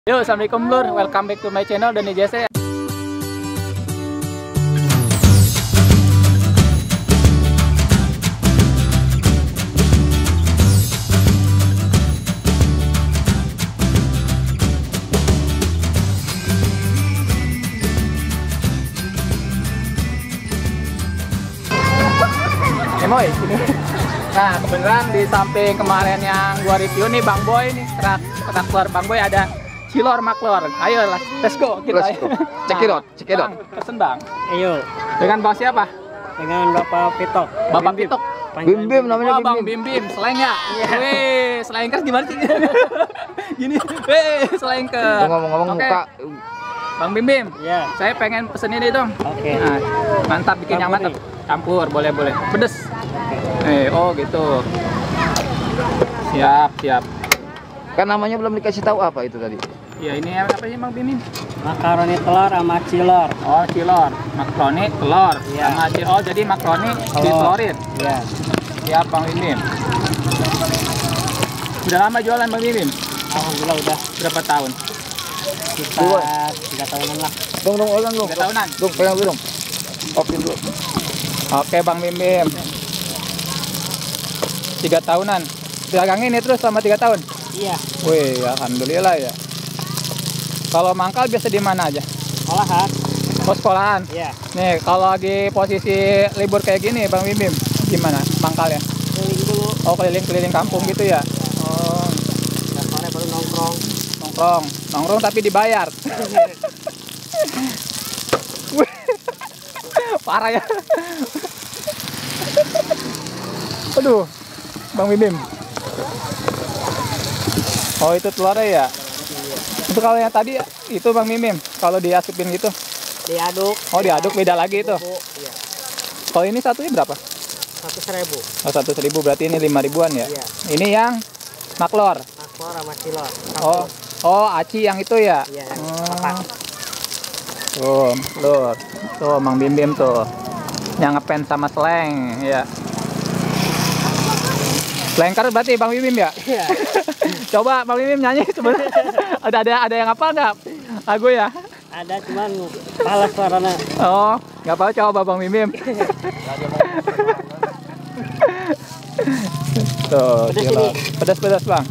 Yo, assalamualaikum lur, welcome back to my channel Doni JC. Emoy, sini. Nah, kebetulan di samping kemarin yang gua review nih Bang Boy nih, kerak keluar Bang Boy ada Cilor Maklor. Ayo lah, let's go kita. Let's go. Cekidot, cekidot. Pesen Bang. Ayo. Dengan Bang siapa? Dengan Bapak Pitok. Bapak Pitok. Bim Bim namanya. Oh, Bang Bim Bim, seleng ya? Wih, selengkers gimana sih? Gini, wih, selengker. Ngomong-ngomong muka. Bang Bim Bim, Ya. saya pengen pesen ini dong. Oke. Nah, mantap, bikin yang Campur mantap. Campur, boleh. Pedes. Oh gitu. Siap. Kan namanya belum dikasih tahu apa itu tadi. Ya ini apa sih Bang Bim Bim? Makaroni telur sama cilor. Oh, cilor, makaroni, telur, Iya. sama cilor. Oh, jadi makaroni Telur. ditelorin. Ya. Siap Bang Bim Bim. Udah lama jualan Bang Bim Bim? Alhamdulillah udah Berapa tahun? sekitar 3 tahunan lah. Dong, orang dong. 3 tahunan. Dong, pegang dulu dong. Oke dulu. Oke Bang Bim Bim. 3 tahunan. Dagang ini terus selama 3 tahun? Iya. Wih, alhamdulillah ya. Kalau mangkal biasa di mana aja? Olahan. Oh, sekolahan. Iya. Nih, kalau lagi posisi libur kayak gini, Bang Bim Bim, gimana mangkalnya? Keliling dulu. Oh, keliling kampung gitu ya? Oh, Dan sore baru nongkrong. nongkrong tapi dibayar. Wih, parah ya. Aduh, Bang Bim Bim. Oh, itu telurnya ya? Itu kalau yang tadi itu Bang Bim Bim, kalau diasupin gitu. Diaduk. Oh, diaduk beda lagi itu. Iya. Kalau ini satunya berapa? 1.000. Oh, 1.000 berarti ini 5 ribuan ya? Iya. Ini yang maklor. Maklor sama cilor. Oh, aci yang itu ya? Iya. Tuh, lur. Tuh, Bang Bim Bim tuh. Yang ngepens sama seleng, ya. Selengker berarti Bang Bim Bim ya? Iya. Coba Bang Bim Bim nyanyi sebenarnya. ada yang apa enggak? Lagu ya? Ada cuman malas suaranya. Oh, nggak apa-apa, coba Bang Bim Bim. Tuh, Pedas gila. ini. Pedas Bang.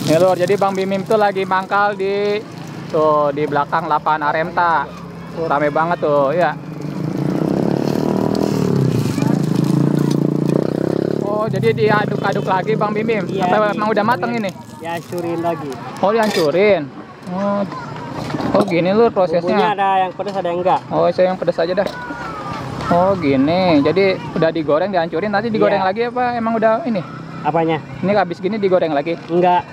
Nih lur, jadi Bang Bim Bim tuh lagi mangkal di tuh di belakang lapangan Aremta. Tuh rame banget tuh, ya. Oh, jadi diaduk-aduk lagi Bang Bim Bim. Iya, Apa emang udah mateng ini? Dihancurin lagi. Oh, dihancurin. Oh, gini lur Bumbunya prosesnya. ada yang pedas ada yang enggak. Oh, saya yang pedas aja dah. Oh, gini. Jadi udah digoreng, dihancurin, nanti digoreng Iya. lagi apa emang udah ini? Apanya? Ini habis gini digoreng lagi. Enggak.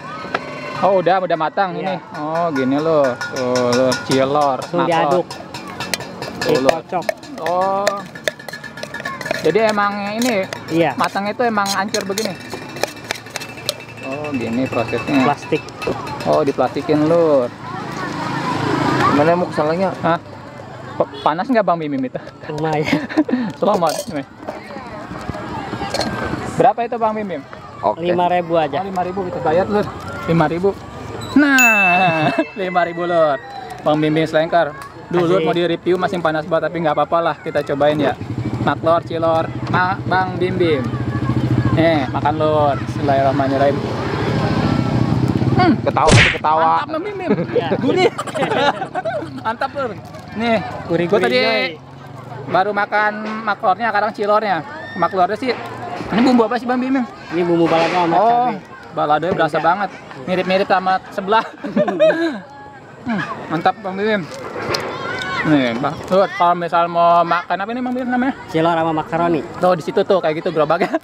Oh, udah matang Iya. ini. Oh, gini loh. Tuh, lur, cilor, Langsung maklor. diaduk. Tuh, lur. Dikocok. Oh. Jadi emang ini Iya. matangnya itu emang hancur begini. Oh, gini prosesnya. Plastik. Oh, diplastikin lur. Mana mau kesalahnya? Hah? Panas nggak Bang Bim Bim itu? Lumayan. Selamat. Berapa itu Bang Bim Bim? Oke. 5.000 aja. Oh, 5.000 kita bayar lur. 5.000. Nah, 5.000 lur. Bang Bim Bim selengker. Dulu Kasih. mau di review masih panas banget tapi nggak apa-apa lah, kita cobain ya. Maklor, cilor, Bang Bim Bim. Makan lur. Bismillahirrahmanirrahim. Ketawa. Mantap Bang Bim Bim. Iya. Gurih. Mantap lur. Nih, gua tadi baru makan maklornya, sekarang cilornya. Maklornya sih. Ini bumbu apa sih Bang Bim Bim? Ini bumbu balado sama Oh, cabai. baladonya berasa Beda. banget. Mirip-mirip sama sebelah. Mantap Bang Bim. Nih, Bang. Tuh, kalau misal mau makan apa ini Bang Bim namanya? Cilor sama makaroni. Tuh di situ tuh kayak gitu gerobaknya.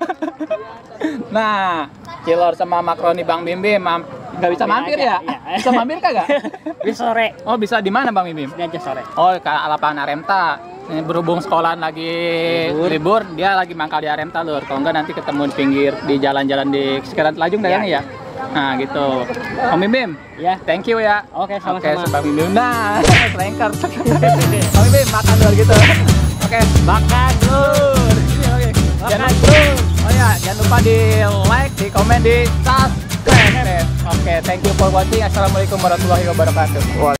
Nah, cilor sama makaroni Bang Bim Bim nggak bisa mampir ya? Iya. Bisa mampir kagak? Bisa sore. Oh, bisa di mana Bang Bim Bim? Ini aja sore. Oh, ke lapangan Aremta. Ini berhubung sekolahan lagi libur, dia lagi mangkal di Aremta lur. Kalau enggak nanti ketemu di pinggir di jalan-jalan di sekitaran Telajung dagangnya ya. Nah, gitu. Bang Bim Bim, Ya. thank you ya. Oke, Oke, sama-sama. Bang Bim Bim. Nah, selengker. Bang Bim Bim makan dulu gitu. Oke, Makan, Bro. Oke. Makan, Bro. Oh ya, jangan lupa di like, di komen, di subscribe. Oke, thank you for watching. Assalamualaikum warahmatullahi wabarakatuh.